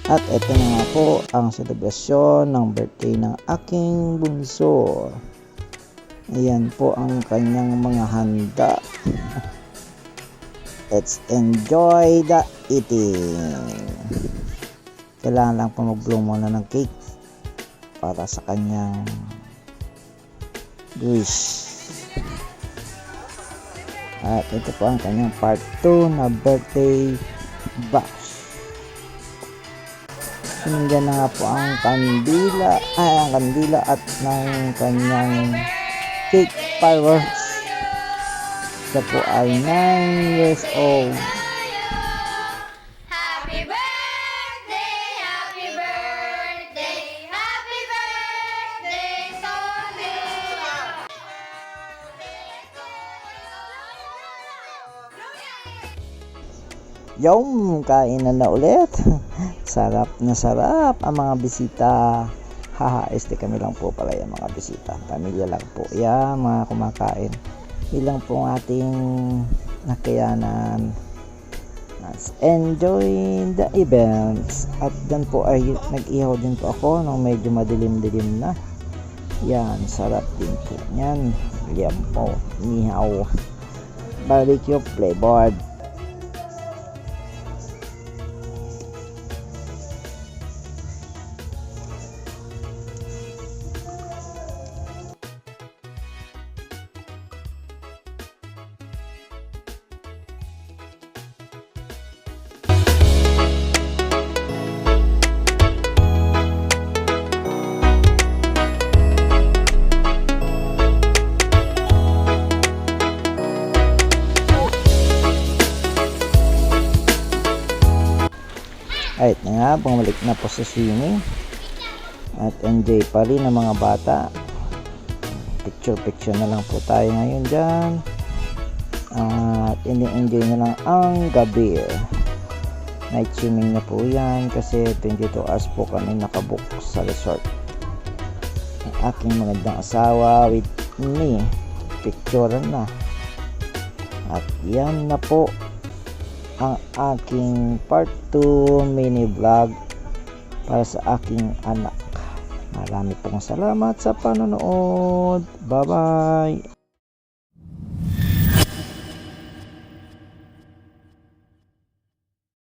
At ito na nga po ang selebrasyon ng birthday ng aking bunso. Ayan po ang kanyang mga handa. Let's enjoy the eating. Kailangan lang po mag-blow muna ng cake para sa kanyang wish. At ito po ang kanyang part 2 na birthday bash. Nandiyan na nga po ang kandila at ng kanyang cake fireworks. Siya po ay 9 years old. Happy birthday, happy birthday, happy birthday to you. Yung kainan na ulit. Sarap na sarap ang mga bisita. Haha, kami lang po pala yung mga bisita. Pamilya lang po. Yan, mga kumakain. Ilang po ang ating nakayanan. Let's enjoy the events. At dan po ay nag-ihaw din po ako nung medyo madilim-dilim na. Yan, sarap din po yan. Yan po, nihaw. Barbecue flavored. Ayun na nga, bumalik na po sa swimming. At enjoy pa rin ang mga bata. Picture na lang po tayo ngayon dyan. At ini-enjoy na lang ang gabi. Night swimming na po yan kasi 22 hours po kami nakabook sa resort. Ang aking magandang asawa with me. Picture na. At yan na po ang aking part 2 mini vlog para sa aking anak. Marami pong salamat sa panonood. Bye bye.